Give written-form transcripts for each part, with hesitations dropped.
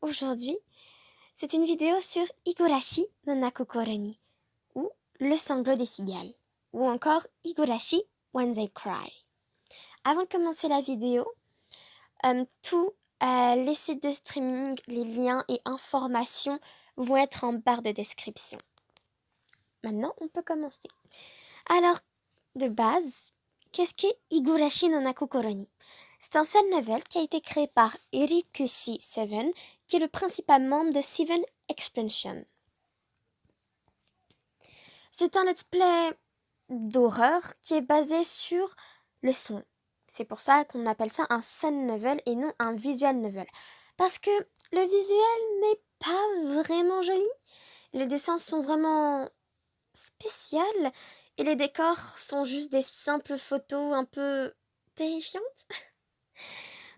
aujourd'hui, c'est une vidéo sur Higurashi no Nakokoro ni, ou Le sanglot des cigales, ou encore Higurashi when they cry. Avant de commencer la vidéo, tous les sites de streaming, les liens et informations vont être en barre de description. Maintenant, on peut commencer. Alors, de base, qu'est-ce qu'est Higurashi no Nakokoro ni? C'est un seul novel qui a été créé par Erikushi Seven, qui est le principal membre de Seven Expansion. C'est un let's play d'horreur qui est basé sur le son. C'est pour ça qu'on appelle ça un sound novel et non un visual novel. Parce que le visuel n'est pas vraiment joli. Les dessins sont vraiment spéciaux et les décors sont juste des simples photos un peu terrifiantes.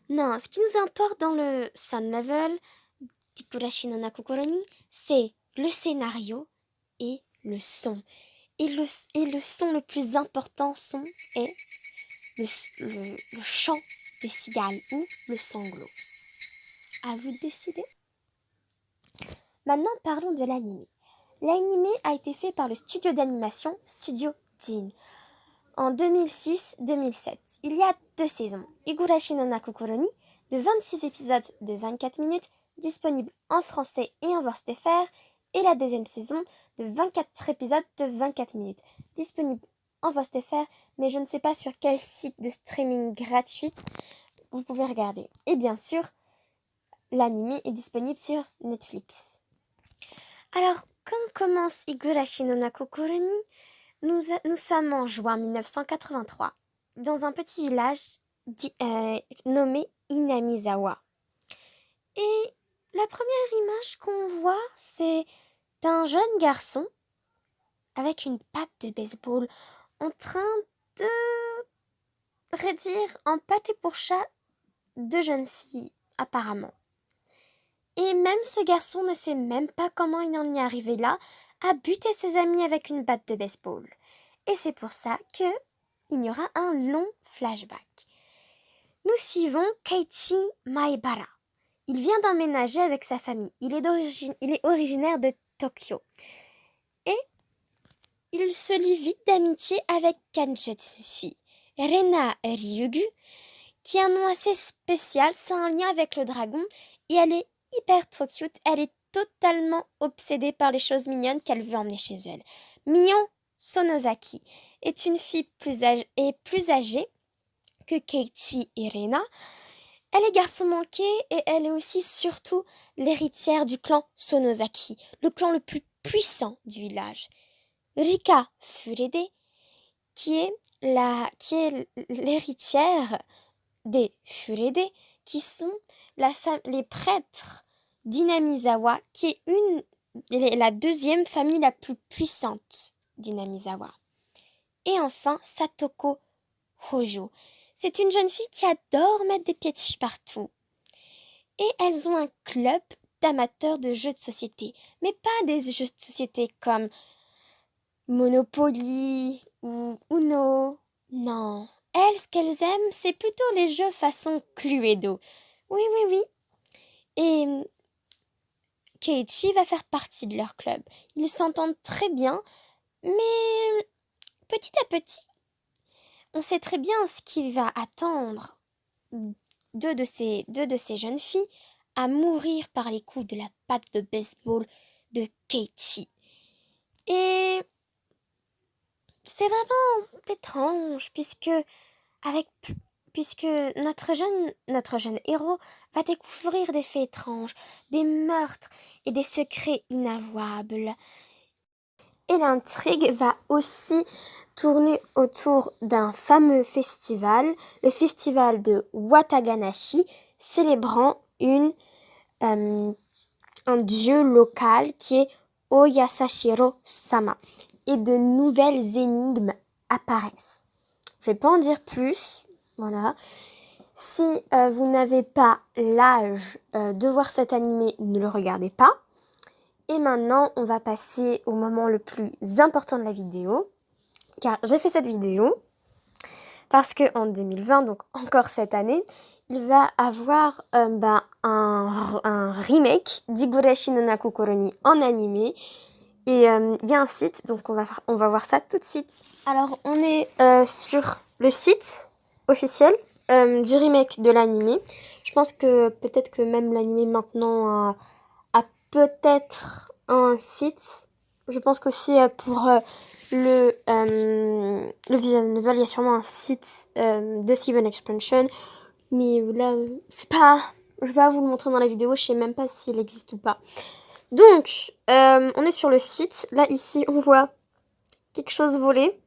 Non, ce qui nous importe dans le sound novel Higurashi no Nakokoro ni, c'est le scénario et le son. Et le son le plus important est le chant des cigales ou le sanglot. À vous de décider. Maintenant, parlons de l'anime. L'anime a été fait par le studio d'animation Studio Teen en 2006-2007. Il y a 2 saisons. Higurashi no Nakokoro ni, de 26 épisodes de 24 minutes, disponible en français et en VOSTFR, et la deuxième saison de 24 épisodes de 24 minutes, disponible en VOSTFR, mais je ne sais pas sur quel site de streaming gratuit vous pouvez regarder. Et bien sûr, l'anime est disponible sur Netflix. Alors, quand commence Higurashi no Nakokoro ni, nous sommes en juin 1983, dans un petit village nommé Inamizawa. Et la première image qu'on voit, c'est d'un jeune garçon avec une patte de baseball en train de réduire en pâté pour chat 2 jeunes filles, apparemment. Et même ce garçon ne sait même pas comment il en est arrivé là, à buter ses amis avec une batte de baseball. Et c'est pour ça qu'il y aura un long flashback. Nous suivons Keiichi Maebara. Il vient d'emménager avec sa famille. Il est originaire de Tokyo. Et il se lie vite d'amitié avec Kanjutsu, Rena Ryugu, qui a un nom assez spécial. C'est un lien avec le dragon. Et elle est hyper trop cute. Elle est totalement obsédée par les choses mignonnes qu'elle veut emmener chez elle. Mion Sonozaki est une fille plus âgée que Keiichi et Rena. Elle est garçon manqué et elle est aussi surtout l'héritière du clan Sonozaki, le clan le plus puissant du village. Rika Furede, qui est l'héritière des Furede, qui sont les prêtres d'Inamizawa, qui est la deuxième famille la plus puissante d'Inamizawa. Et enfin, Satoko Hojo. C'est une jeune fille qui adore mettre des pièges partout. Et elles ont un club d'amateurs de jeux de société. Mais pas des jeux de société comme Monopoly ou Uno. Non. Elles, ce qu'elles aiment, c'est plutôt les jeux façon Cluedo. Oui. Et Keiichi va faire partie de leur club. Ils s'entendent très bien, mais petit à petit, on sait très bien ce qui va attendre deux de ces jeunes filles à mourir par les coups de la patte de baseball de Keiichi. Et c'est vraiment étrange puisque notre jeune héros va découvrir des faits étranges, des meurtres et des secrets inavouables. Et l'intrigue va aussi tourner autour d'un fameux festival, le festival de Wataganashi, célébrant un dieu local qui est Oyasashiro-sama. Et de nouvelles énigmes apparaissent. Je ne vais pas en dire plus. Voilà. Si vous n'avez pas l'âge de voir cet animé, ne le regardez pas. Et maintenant, on va passer au moment le plus important de la vidéo. Car j'ai fait cette vidéo parce qu'en 2020, donc encore cette année, il va avoir un remake d'Higurashi no Nakokoro ni en animé. Et il y a un site, donc on va voir ça tout de suite. Alors, on est sur le site officiel du remake de l'animé. Je pense que peut-être que même l'animé maintenant a peut-être un site. Je pense qu'aussi pour le visual novel, il y a sûrement un site de Steven Expansion. Mais là, c'est pas... Je vais pas vous le montrer dans la vidéo, je sais même pas s'il existe ou pas. Donc, on est sur le site. Là, ici, on voit quelque chose voler.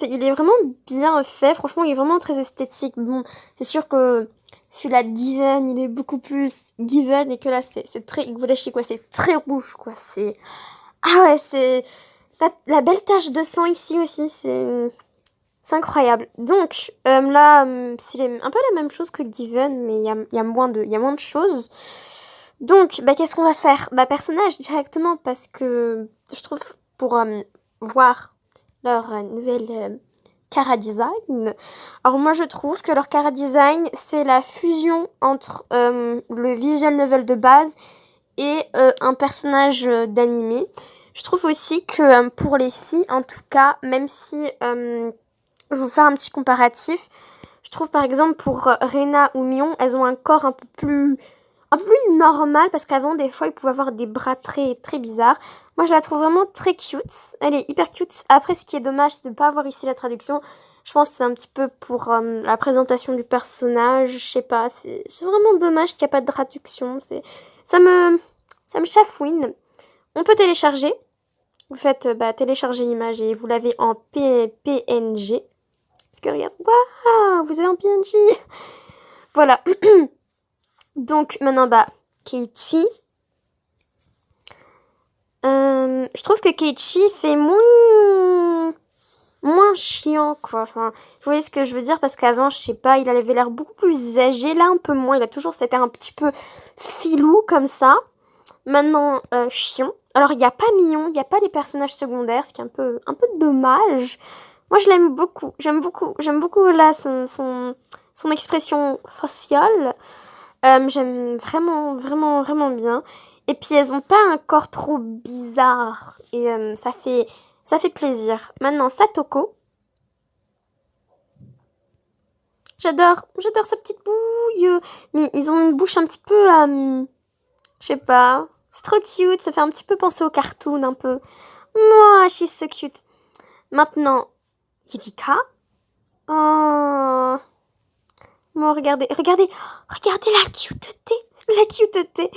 Il est vraiment bien fait. Franchement, il est vraiment très esthétique. Bon, c'est sûr que celui-là de Given, il est beaucoup plus Given et que là, c'est très Higurashi, quoi. C'est très rouge, quoi. C'est... Ah ouais, c'est... La belle tache de sang ici aussi, c'est incroyable. Donc, là, c'est un peu la même chose que Given, mais il y a moins de choses. Donc, qu'est-ce qu'on va faire? Personnage directement, parce que je trouve, pour voir leur nouvelle chara design. Alors moi, je trouve que leur chara design, c'est la fusion entre le visual novel de base et un personnage d'animé. Je trouve aussi que pour les filles, en tout cas, même si je vais vous faire un petit comparatif, je trouve par exemple pour Rena ou Mion, elles ont un corps un peu plus normal, parce qu'avant, des fois, ils pouvaient avoir des bras très, très bizarres. Moi, je la trouve vraiment très cute. Elle est hyper cute. Après, ce qui est dommage, c'est de ne pas avoir ici la traduction. Je pense que c'est un petit peu pour la présentation du personnage. Je sais pas. C'est vraiment dommage qu'il n'y a pas de traduction. Ça me chafouine. On peut télécharger. Vous faites télécharger l'image et vous l'avez en PNG. Parce que regarde, waouh, vous avez en PNG. Voilà. Donc maintenant, Keiichi. Je trouve que Keiichi fait moins chiant, quoi. Enfin, vous voyez ce que je veux dire? Parce qu'avant, je sais pas, il avait l'air beaucoup plus âgé. Là, un peu moins. Il a toujours cet air un petit peu filou, comme ça. Maintenant, chiant. Alors, il n'y a pas Mion, il n'y a pas les personnages secondaires, ce qui est un peu dommage. Moi, je l'aime beaucoup. J'aime beaucoup, là, son expression faciale. J'aime vraiment bien. Et puis elles ont pas un corps trop bizarre. Et ça fait plaisir. Maintenant, Satoko. J'adore sa petite bouille. Mais ils ont une bouche un petit peu... je sais pas. C'est trop cute. Ça fait un petit peu penser au cartoon un peu. Moi, she's so cute. Maintenant, Yurika. Oh... Bon, regardez la cuteté. La cuteté.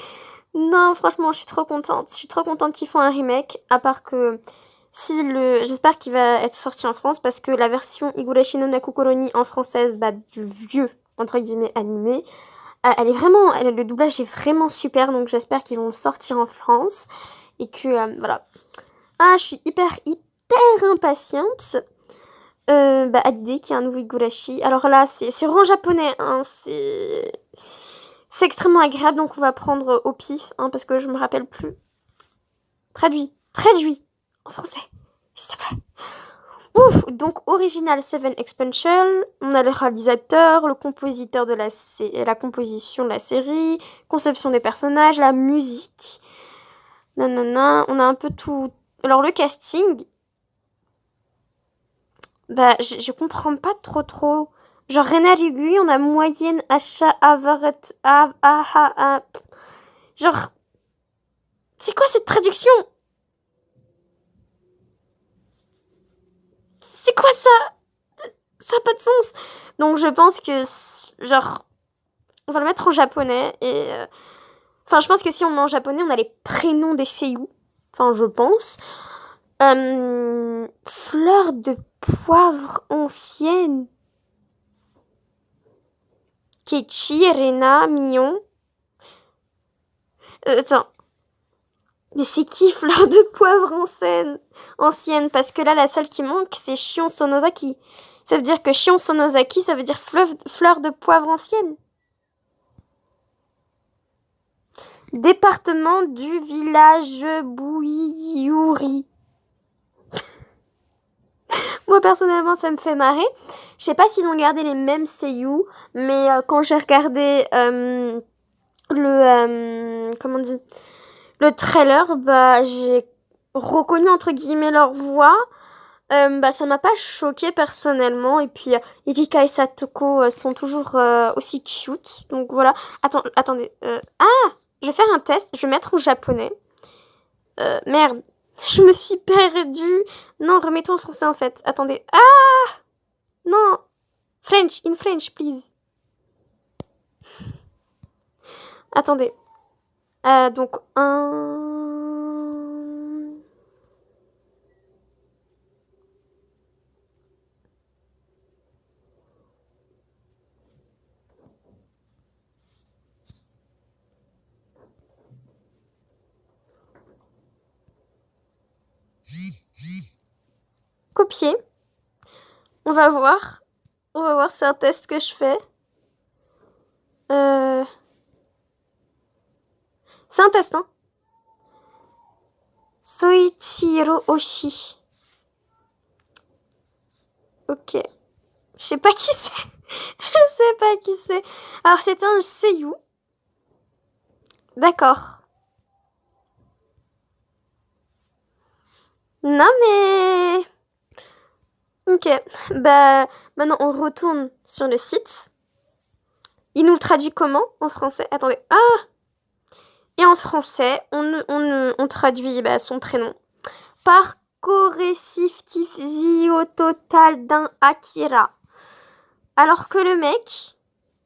Non, franchement, je suis trop contente. Je suis trop contente qu'ils font un remake. À part que j'espère qu'il va être sorti en France parce que la version Higurashi no Nakokoro ni en française, du vieux, entre guillemets, animé, le doublage est vraiment super. Donc j'espère qu'ils vont le sortir en France. Et que, voilà. Ah, je suis hyper impatiente. À l'idée qu'il y a un nouveau Higurashi. Alors là, c'est vraiment japonais, hein, c'est extrêmement agréable, donc on va prendre au pif, hein, parce que je me rappelle plus. Traduit en français, s'il te plaît. Ouf, donc original Seven Expansion, on a le réalisateur, le compositeur de la composition de la série, conception des personnages, la musique, nanana, on a un peu tout. Alors le casting, je comprends pas trop. Genre, Rena Rigui, on a moyenne, achat, avaret, genre, c'est quoi cette traduction? C'est quoi ça? Ça a pas de sens. Donc, je pense que, genre, on va le mettre en japonais et, enfin, je pense que si on met en japonais, on a les prénoms des seiyuu. Enfin, je pense. Fleur de poivre ancienne. Keiichi, Rena, Mion. Attends. Mais c'est qui Fleur de poivre ancienne? Parce que là, la seule qui manque, c'est Shion Sonozaki. Ça veut dire que Shion Sonozaki, ça veut dire fleur de poivre ancienne. Département du village Bouilluri. Moi, Moi, personnellement, ça me fait marrer. Je sais pas s'ils ont gardé les mêmes seiyuu, mais quand j'ai regardé comment on dit, le trailer, bah, j'ai reconnu, entre guillemets, leur voix. Bah, ça m'a pas choqué personnellement. Et puis, Erika et Satoko sont toujours aussi cute. Donc voilà. Attendez. Je vais faire un test. Je vais mettre en japonais. Merde. Je me suis perdue. Non, remets-toi en français en fait. Attendez. Ah! Non. French. In French, please. Attendez. Donc, copier. On va voir. On va voir, c'est un test que je fais. C'est un test, hein. Soichiro Oshi. Ok. Je sais pas qui c'est. Je sais pas qui c'est. Alors, c'est un seiyuu. D'accord. Non, mais... Ok. Bah, maintenant, on retourne sur le site. Il nous le traduit comment en français? Attendez. Ah! Et en français, on traduit son prénom par Koresiftifzi au total d'un Akira. Alors que le mec,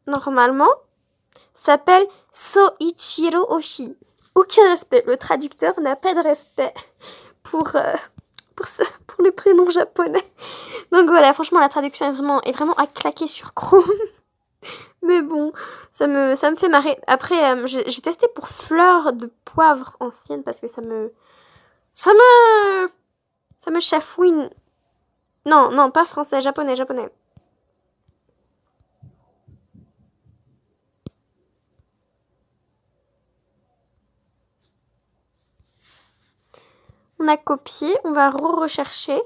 normalement, s'appelle Soichiro Oshi. Aucun respect. Le traducteur n'a pas de respect pour le prénom japonais. Donc voilà, franchement, la traduction est vraiment à claquer sur Chrome. Mais bon, ça me fait marrer. Après, j'ai testé pour fleur de poivre ancienne parce que ça me chafouine. Non, pas français, japonais. On a copié, on va rechercher.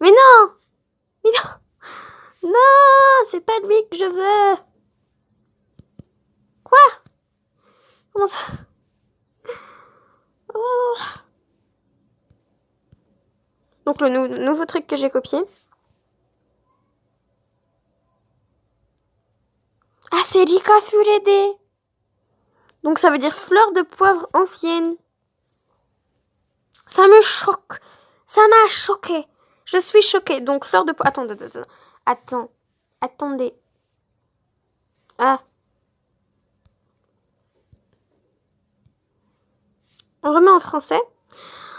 Mais non! Non, c'est pas lui que je veux. Quoi? Comment ça? Oh. Donc le nouveau truc que j'ai copié. Ah, c'est Rika Furede. Donc ça veut dire fleur de poivre ancienne. Ça me choque. Ça m'a choqué. Je suis choquée. Donc fleur de poivre... Attendez. Ah. On remet en français.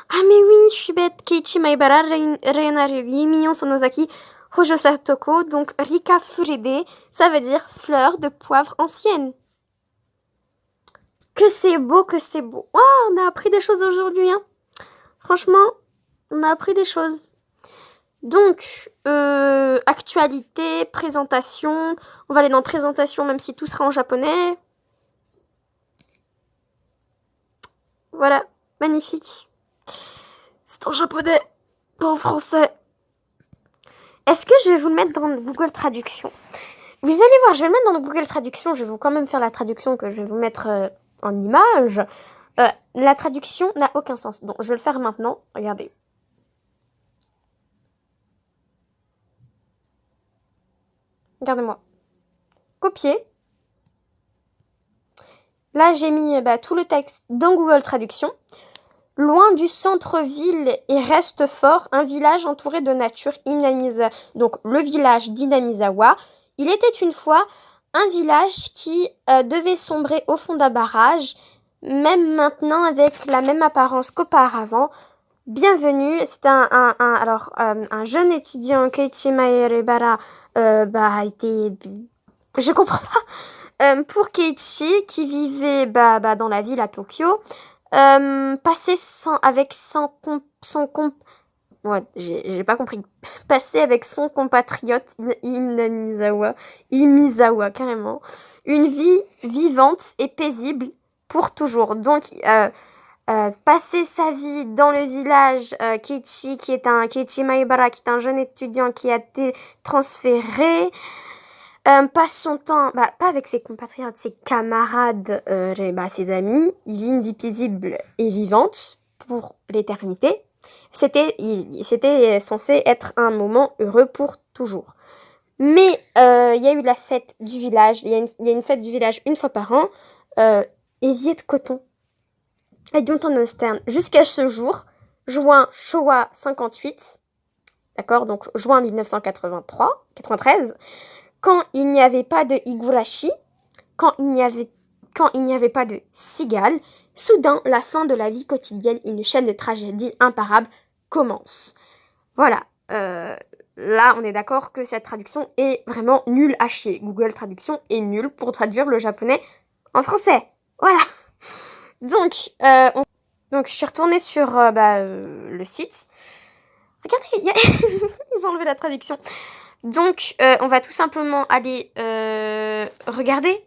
Ah mais oui, je suis bête. Keiichi Maibara, Reina Ryugi, Mion Sonozaki, Hojo Satoko. Donc Rika Furede, ça veut dire fleur de poivre ancienne. Que c'est beau. Oh, on a appris des choses aujourd'hui, hein. Franchement, on a appris des choses. Donc, actualité, présentation. On va aller dans présentation, même si tout sera en japonais. Voilà, magnifique. C'est en japonais, pas en français. Est-ce que je vais vous le mettre dans Google Traduction? Vous allez voir, je vais le mettre dans Google Traduction. Je vais vous quand même faire la traduction que je vais vous mettre en image. La traduction n'a aucun sens. Donc, je vais le faire maintenant. Regardez. Regardez-moi. Copier. Là, j'ai mis tout le texte dans Google Traduction. Loin du centre-ville et reste fort, un village entouré de nature, donc le village d'Inamizawa. Il était une fois un village qui devait sombrer au fond d'un barrage, même maintenant avec la même apparence qu'auparavant. Bienvenue, c'est un jeune étudiant, Keiichi Maebara, a été... Je comprends pas. Pour Keiichi, qui vivait dans la ville à Tokyo, passer avec son compatriote Imizawa carrément, une vie vivante et paisible pour toujours. Donc passer sa vie dans le village. Keiichi Maibara, qui est un jeune étudiant qui a été transféré, passe son temps, pas avec ses compatriotes, ses camarades, ses amis. Il vit une vie paisible et vivante pour l'éternité. C'était censé être un moment heureux pour toujours. Mais il y a eu la fête du village. Il y a une fête du village une fois par an. Évier de coton. I don't understand. Jusqu'à ce jour, juin Showa 58, d'accord, donc juin 1993, quand il n'y avait pas de higurashi, quand il n'y avait pas de cigale, soudain, la fin de la vie quotidienne, une chaîne de tragédies imparables commence. Voilà. Là, on est d'accord que cette traduction est vraiment nulle à chier. Google Traduction est nul pour traduire le japonais en français. Voilà. Donc, je suis retournée sur le site. Regardez, ils ont enlevé la traduction. Donc, on va tout simplement aller regarder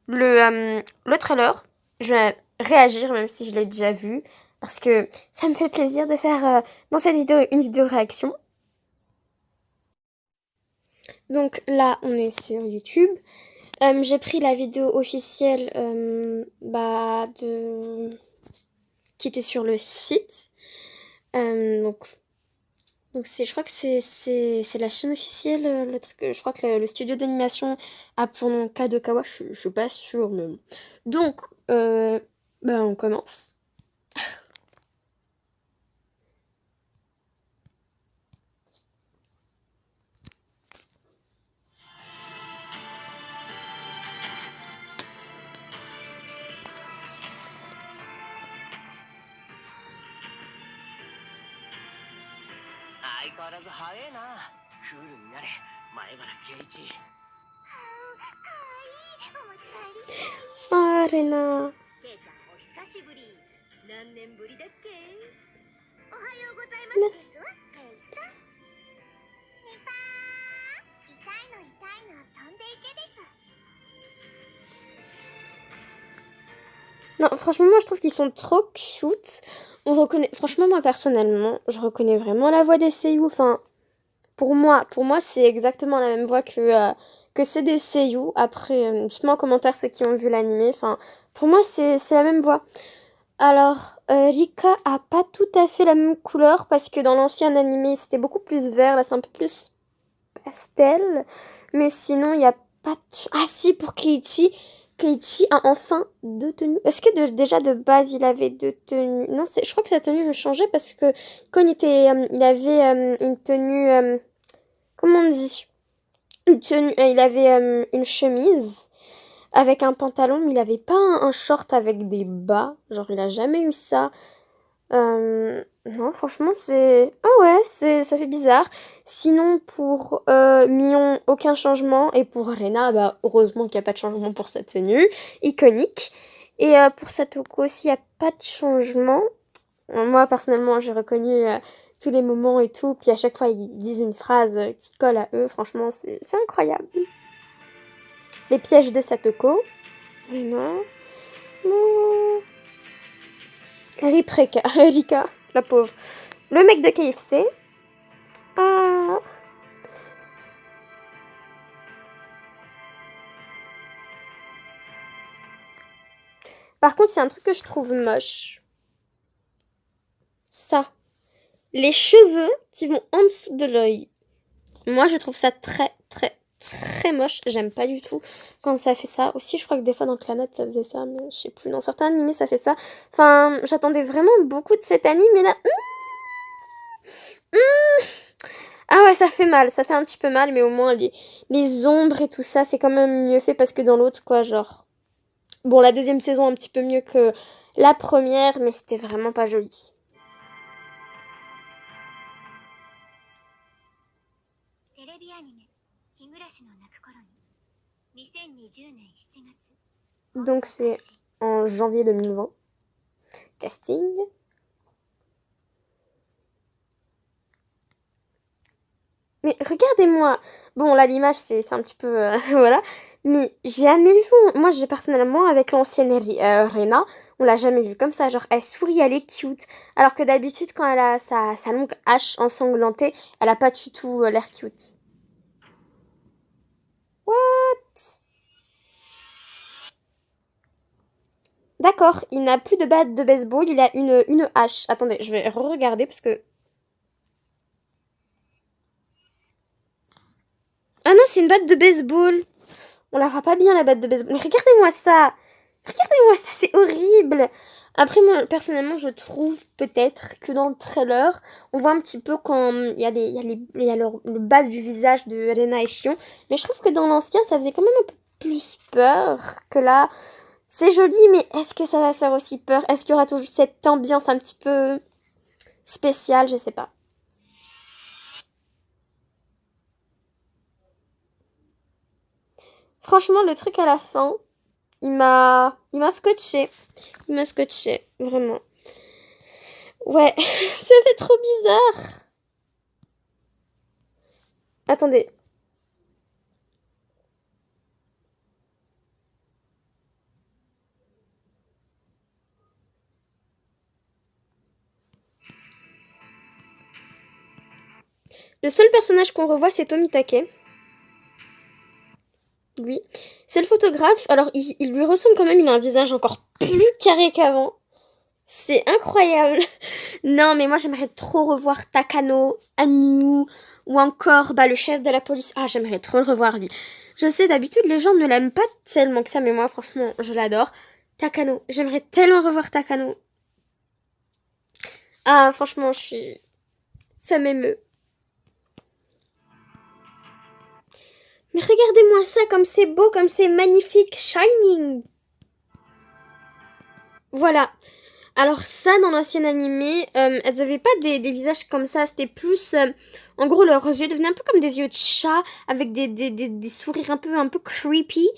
le trailer. Je vais réagir, même si je l'ai déjà vu, parce que ça me fait plaisir de faire dans cette vidéo une vidéo réaction. Donc là, on est sur YouTube. J'ai pris la vidéo officielle qui était sur le site. Donc je crois que c'est la chaîne officielle, le truc. Je crois que le studio d'animation a pour nom Kadokawa. Je suis pas sûre, mais bon. Donc on commence. 相変わらず早えな。クールになれ、前原圭一。あーレナ。ケイちゃんお久しぶり。何年ぶりだっけ？おはようございます。ケイさん。ニパー。痛いの飛んでいけです。 Non, franchement, moi je trouve qu'ils sont trop cute. On reconnaît, franchement, moi personnellement, je reconnais vraiment la voix des seiyuu. Enfin, pour moi, c'est exactement la même voix que c'est des seiyuu. Après, dites-moi en commentaire ceux qui ont vu l'animé. Enfin, pour moi, c'est la même voix. Alors, Rika a pas tout à fait la même couleur parce que dans l'ancien animé, c'était beaucoup plus vert. Là, c'est un peu plus pastel. Mais sinon, il n'y a pas de... Ah si, pour Keiichi. Keiichi a enfin deux tenues. Est-ce que déjà de base il avait deux tenues? Non, je crois que sa tenue a changé parce que quand il avait une tenue, comment on dit? Il avait une chemise avec un pantalon, mais il avait pas un short avec des bas. Genre il a jamais eu ça. Non, franchement, c'est... Ah ouais, ça fait bizarre. Sinon, pour Mion, aucun changement. Et pour Rena, heureusement qu'il n'y a pas de changement pour cette tenue. Iconique. Et pour Satoko aussi, il n'y a pas de changement. Moi, personnellement, j'ai reconnu tous les moments et tout. Puis à chaque fois, ils disent une phrase qui colle à eux. Franchement, c'est incroyable. Les pièges de Satoko. Rena. Non. Rika, la pauvre. Le mec de KFC. Ah. Par contre, il y a un truc que je trouve moche. Ça. Les cheveux qui vont en dessous de l'œil. Moi, je trouve ça très, très, très moche. J'aime pas du tout quand ça fait ça. Aussi, je crois que des fois dans Clannad, ça faisait ça. Mais je sais plus. Dans certains animés, ça fait ça. Enfin, j'attendais vraiment beaucoup de cet anime. Mais là... Ah ouais, ça fait mal, ça fait un petit peu mal, mais au moins les ombres et tout ça, c'est quand même mieux fait parce que dans l'autre, quoi, genre... Bon, la deuxième saison, un petit peu mieux que la première, mais c'était vraiment pas joli. Donc c'est en janvier 2020. Casting. Mais regardez-moi. Bon, là, l'image, c'est un petit peu... voilà. Mais jamais vu... Moi, j'ai personnellement, avec l'ancienne Rena, On l'a jamais vue comme ça, genre elle sourit, elle est cute. Alors que d'habitude, quand elle a sa longue hache ensanglantée, elle a pas du tout l'air cute. What? D'accord, il n'a plus de batte de baseball, il a une hache. Attendez, je vais regarder parce que... Ah non, c'est une batte de baseball. On la voit pas bien, la batte de baseball. Mais regardez-moi ça. Regardez-moi ça, c'est horrible. Après, moi, personnellement, je trouve peut-être que dans le trailer, on voit un petit peu quand il y a, le bas du visage de Rena et Shion. Mais je trouve que dans l'ancien, ça faisait quand même un peu plus peur que là. C'est joli, mais est-ce que ça va faire aussi peur? Est-ce qu'il y aura toujours cette ambiance un petit peu spéciale? Je sais pas. Franchement, le truc à la fin, il m'a scotché. Il m'a scotché, vraiment. Ouais, ça fait trop bizarre. Attendez. Le seul personnage qu'on revoit, c'est Tomitake. Lui. C'est le photographe. Alors, il lui ressemble quand même. Il a un visage encore plus carré qu'avant. C'est incroyable. Non, mais moi, j'aimerais trop revoir Takano, Anyu, ou encore le chef de la police. Ah, j'aimerais trop le revoir, lui. Je sais, d'habitude, les gens ne l'aiment pas tellement que ça, mais moi, franchement, je l'adore. Takano. J'aimerais tellement revoir Takano. Ah, franchement, ça m'émeut. Mais regardez-moi ça, comme c'est beau, comme c'est magnifique, shining. Voilà. Alors ça, dans l'ancien animé, elles avaient pas des visages comme ça, c'était plus... en gros, leurs yeux devenaient un peu comme des yeux de chat, avec des sourires un peu creepy.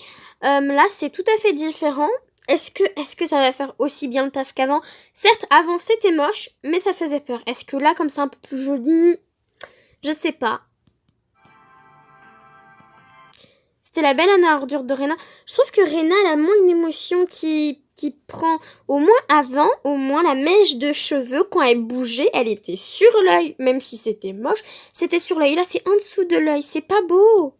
Là, c'est tout à fait différent. Est-ce que ça va faire aussi bien le taf qu'avant? Certes, avant, c'était moche, mais ça faisait peur. Est-ce que là, comme c'est un peu plus joli? Je sais pas. C'était la belle Anna ordure de Rena. Je trouve que Rena, elle a moins une émotion qui prend... Au moins avant, au moins la mèche de cheveux, quand elle bougeait, elle était sur l'œil. Même si c'était moche, c'était sur l'œil. Là, c'est en dessous de l'œil. C'est pas beau.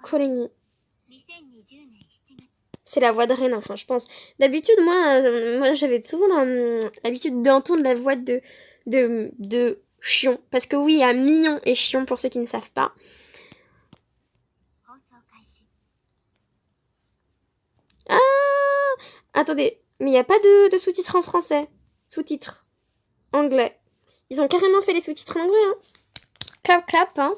Kureni. C'est la voix de Rena, enfin, je pense. D'habitude, moi j'avais souvent l'habitude d'entendre la voix de Chion. Parce que oui, il y a Mion et Chion pour ceux qui ne savent pas. Ah, attendez, mais il n'y a pas de sous-titres en français. Sous-titres anglais. Ils ont carrément fait les sous-titres en anglais, hein. Clap, clap, hein.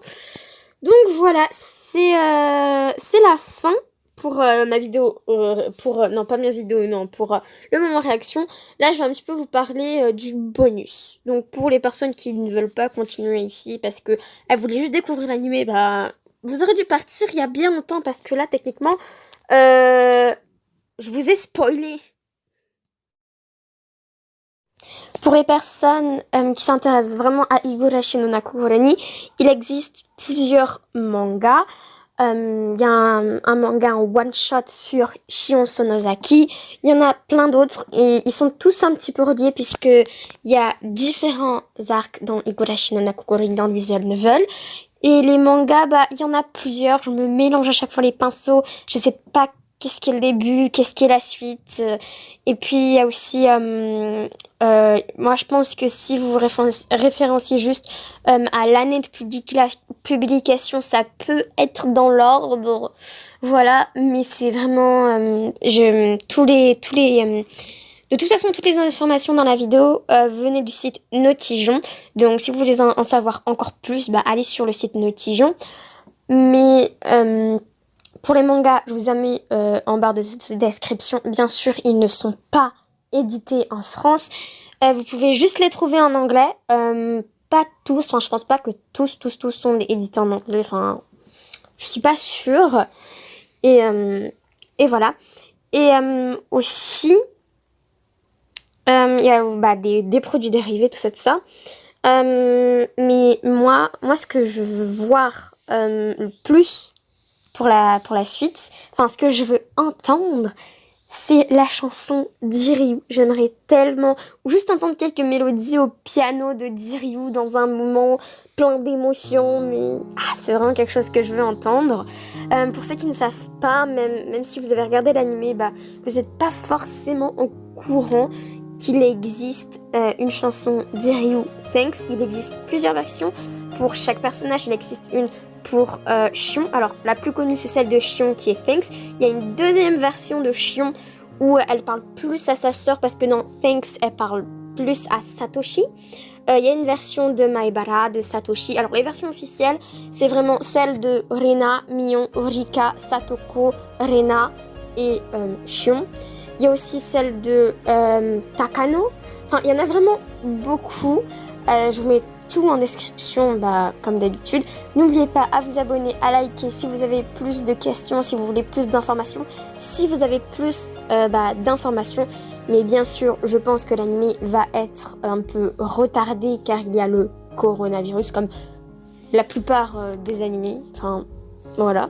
Donc voilà, c'est la fin pour ma vidéo, non pas ma vidéo, non, pour le moment réaction. Là, je vais un petit peu vous parler du bonus. Donc pour les personnes qui ne veulent pas continuer ici parce que elles voulaient juste découvrir l'animé, vous aurez dû partir il y a bien longtemps parce que là, techniquement, je vous ai spoilé. Pour les personnes qui s'intéressent vraiment à Higurashi no Nakugurani, il existe plusieurs mangas. Il y a un manga en one-shot sur Shion Sonozaki. Il y en a plein d'autres et ils sont tous un petit peu reliés puisque il y a différents arcs dans Higurashi no Nakugurani dans le visual novel. Et les mangas, il y en a plusieurs. Je me mélange à chaque fois les pinceaux. Je sais pas qu'est-ce qui est le début, qu'est-ce qui est la suite. Et puis, il y a aussi... moi, je pense que si vous référenciez juste à l'année de publication, ça peut être dans l'ordre. Voilà, mais c'est vraiment... de toute façon, toutes les informations dans la vidéo venaient du site Notijon. Donc, si vous voulez en savoir encore plus, allez sur le site Notijon. Mais... pour les mangas, je vous ai mis en barre de description. Bien sûr, ils ne sont pas édités en France. Vous pouvez juste les trouver en anglais. Pas tous. Enfin, je pense pas que tous sont édités en anglais. Enfin, je suis pas sûre. Et voilà. Et aussi, il y a des produits dérivés, tout ça. Mais moi, ce que je veux voir le plus pour la suite, enfin ce que je veux entendre, c'est la chanson d'Iryu. J'aimerais tellement ou juste entendre quelques mélodies au piano de d'Iryu dans un moment plein d'émotions, mais c'est vraiment quelque chose que je veux entendre. Pour ceux qui ne savent pas, même si vous avez regardé l'animé, vous n'êtes pas forcément au courant qu'il existe une chanson d'Iryu, Thanks. Il existe plusieurs versions. Pour chaque personnage, il existe une pour Shion. Alors, la plus connue, c'est celle de Shion qui est Thanks. Il y a une deuxième version de Shion où elle parle plus à sa sœur parce que dans Thanks, elle parle plus à Satoshi. Il y a une version de Maebara, de Satoshi. Alors, les versions officielles, c'est vraiment celle de Rena, Mion, Rika, Satoko, Rena et Shion. Il y a aussi celle de Takano. Enfin, il y en a vraiment beaucoup. Je vous mets tout en description, comme d'habitude. N'oubliez pas à vous abonner, à liker si vous avez plus de questions, si vous voulez plus d'informations, si vous avez plus d'informations. Mais bien sûr, je pense que l'anime va être un peu retardé car il y a le coronavirus, comme la plupart des animés. Enfin, voilà.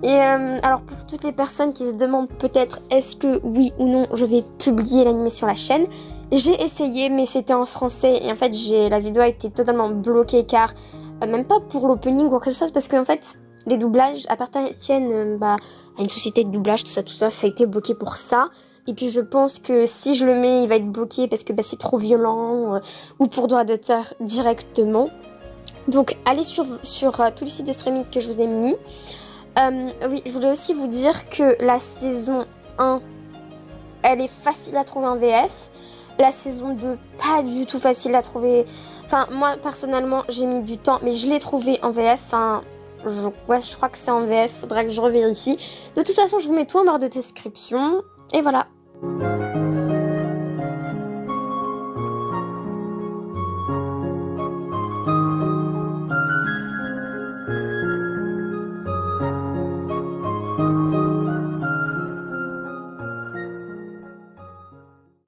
Et alors pour toutes les personnes qui se demandent peut-être est-ce que oui ou non je vais publier l'anime sur la chaîne, j'ai essayé mais c'était en français et en fait la vidéo a été totalement bloquée car même pas pour l'opening ou quoi que ce soit parce qu'en fait les doublages appartiennent à une société de doublage, tout ça a été bloqué pour ça. Et puis je pense que si je le mets il va être bloqué parce que c'est trop violent ou pour droit d'auteur directement. Donc allez sur tous les sites de streaming que je vous ai mis. Oui, je voulais aussi vous dire que la saison 1, elle est facile à trouver en VF. La saison 2, pas du tout facile à trouver. Enfin, moi, personnellement, j'ai mis du temps, mais je l'ai trouvé en VF. Enfin, je crois que c'est en VF. Faudra que je revérifie. De toute façon, je vous mets tout en barre de description. Et voilà.